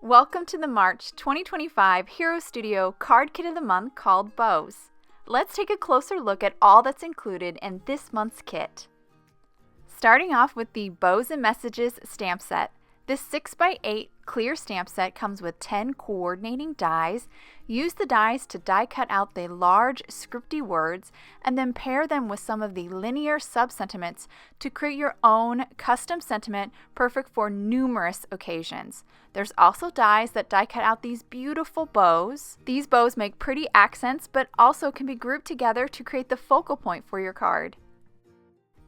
Welcome to the March 2025 Hero Studio Card Kit of the Month called Bows. Let's take a closer look at all that's included in this month's kit. Starting off with the Bows and Messages stamp set. This 6x8 clear stamp set comes with 10 coordinating dies. Use the dies to die cut out the large scripty words and then pair them with some of the linear sub-sentiments to create your own custom sentiment perfect for numerous occasions. There's also dies that die cut out these beautiful bows. These bows make pretty accents but also can be grouped together to create the focal point for your card.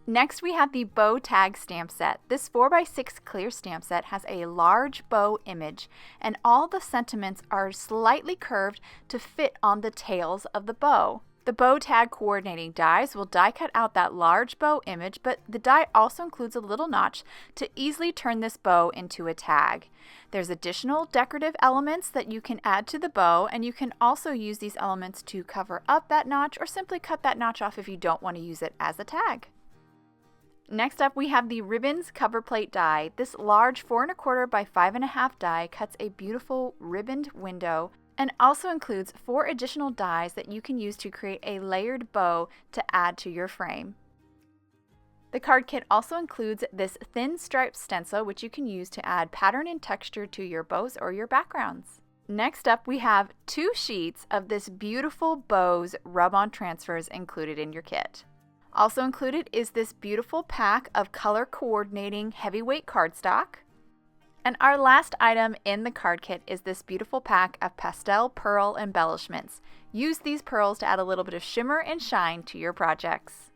Next, we have the Bow Tag stamp set. This 4x6 clear stamp set has a large bow image, and all the sentiments are slightly curved to fit on the tails of the bow. The bow tag coordinating dies will die cut out that large bow image, but the die also includes a little notch to easily turn this bow into a tag. There's additional decorative elements that you can add to the bow, and you can also use these elements to cover up that notch or simply cut that notch off if you don't want to use it as a tag. Next up, we have the Ribbons Cover Plate die. This large 4 1/4 by 5 1/2 die cuts a beautiful ribboned window and also includes 4 additional dies that you can use to create a layered bow to add to your frame. The card kit also includes this thin striped stencil, which you can use to add pattern and texture to your bows or your backgrounds. Next up, we have 2 sheets of this beautiful Bows rub-on transfers included in your kit. Also included is this beautiful pack of color coordinating heavyweight cardstock. And our last item in the card kit is this beautiful pack of pastel pearl embellishments. Use these pearls to add a little bit of shimmer and shine to your projects.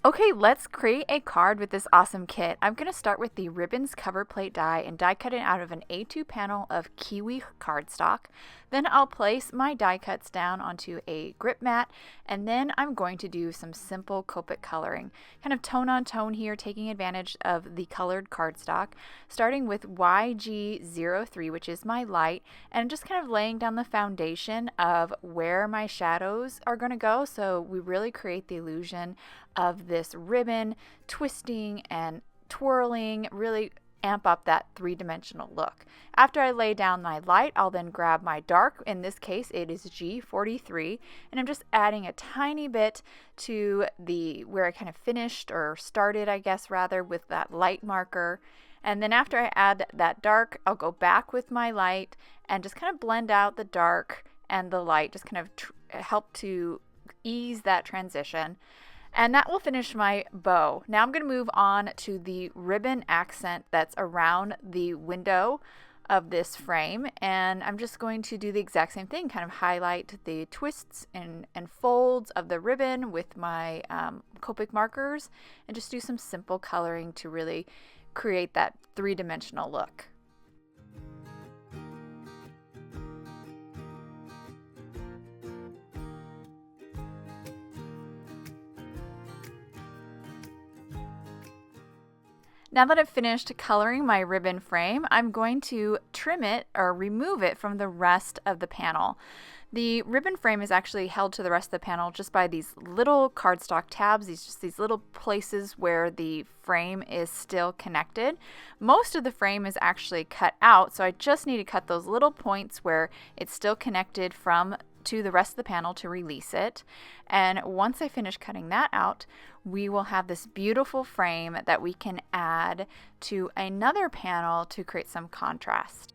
Okay, let's create a card with this awesome kit. I'm going to start with the Ribbons Cover Plate die and die cut it out of an A2 panel of kiwi cardstock. Then I'll place my die cuts down onto a grip mat, and then I'm going to do some simple Copic coloring. Kind of tone on tone here, taking advantage of the colored cardstock, starting with YG03, which is my light, and just kind of laying down the foundation of where my shadows are going to go, so we really create the illusion of this ribbon twisting and twirling, really amp up that three-dimensional look. After I lay down my light, I'll then grab my dark. In this case, it is G43, and I'm just adding a tiny bit to the where I kind of finished or started, I guess, rather, with that light marker. And then after I add that dark, I'll go back with my light and just kind of blend out the dark and the light, just kind of help to ease that transition. And that will finish my bow. Now I'm going to move on to the ribbon accent that's around the window of this frame. And I'm just going to do the exact same thing, kind of highlight the twists and folds of the ribbon with my Copic markers and just do some simple coloring to really create that three-dimensional look. Now that I've finished coloring my ribbon frame, I'm going to trim it or remove it from the rest of the panel. The ribbon frame is actually held to the rest of the panel just by these little cardstock tabs, these little places where the frame is still connected. Most of the frame is actually cut out, so I just need to cut those little points where it's still connected to the rest of the panel to release it. And once I finish cutting that out, we will have this beautiful frame that we can add to another panel to create some contrast.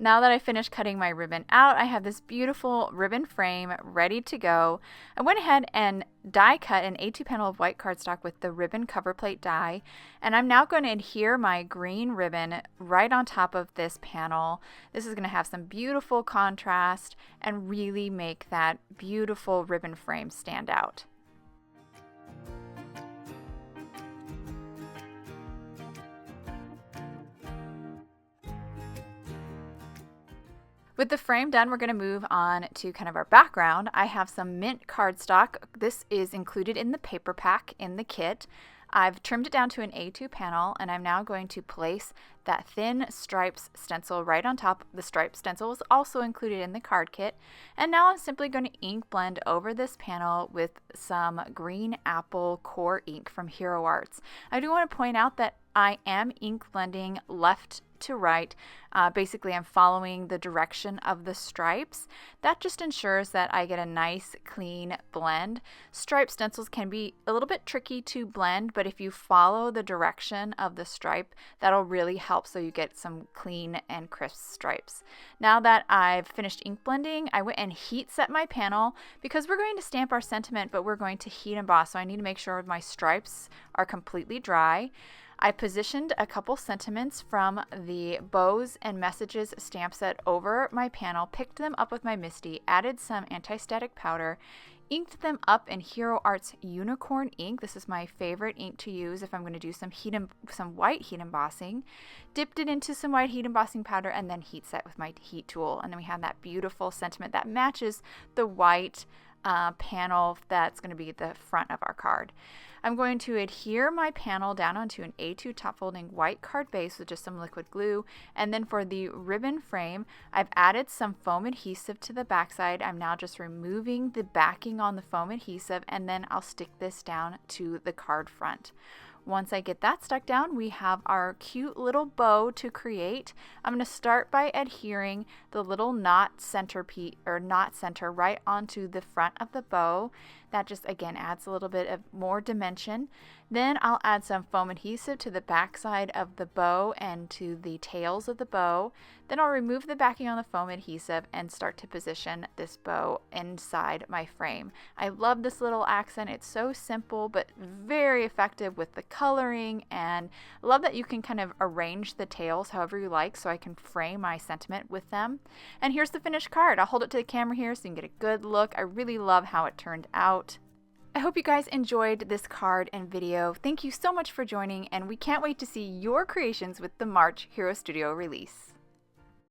Now that I finished cutting my ribbon out, I have this beautiful ribbon frame ready to go. I went ahead and die cut an A2 panel of white cardstock with the ribbon cover plate die, and I'm now going to adhere my green ribbon right on top of this panel. This is going to have some beautiful contrast and really make that beautiful ribbon frame stand out. With the frame done, we're going to move on to kind of our background. I have some mint cardstock. This is included in the paper pack in the kit. I've trimmed it down to an A2 panel, and I'm now going to place that thin stripes stencil right on top. The stripe stencil was also included in the card kit. And now I'm simply going to ink blend over this panel with some green apple core ink from Hero Arts. I do want to point out that I am ink blending left to right. Basically, I'm following the direction of the stripes. That just ensures that I get a nice, clean blend. Stripe stencils can be a little bit tricky to blend, but if you follow the direction of the stripe, that'll really help so you get some clean and crisp stripes. Now that I've finished ink blending, I went and heat set my panel because we're going to stamp our sentiment, but we're going to heat emboss, so I need to make sure my stripes are completely dry. I positioned a couple sentiments from the Bows and Messages stamp set over my panel, picked them up with my MISTI, added some anti-static powder, inked them up in Hero Arts Unicorn ink. This is my favorite ink to use if I'm going to do some white heat embossing. Dipped it into some white heat embossing powder and then heat set with my heat tool. And then we have that beautiful sentiment that matches the white panel that's going to be the front of our card. I'm going to adhere my panel down onto an A2 top folding white card base with just some liquid glue. And then for the ribbon frame, I've added some foam adhesive to the backside. I'm now just removing the backing on the foam adhesive, and then I'll stick this down to the card front. Once I get that stuck down, we have our cute little bow to create. I'm going to start by adhering the little knot center right onto the front of the bow. That just again adds a little bit of more dimension. Then I'll add some foam adhesive to the back side of the bow and to the tails of the bow. Then I'll remove the backing on the foam adhesive and start to position this bow inside my frame. I love this little accent. It's so simple but very effective with the coloring, and I love that you can kind of arrange the tails however you like so I can frame my sentiment with them. And here's the finished card. I'll hold it to the camera here so you can get a good look. I really love how it turned out. I hope you guys enjoyed this card and video. Thank you so much for joining, and we can't wait to see your creations with the March Hero Studio release.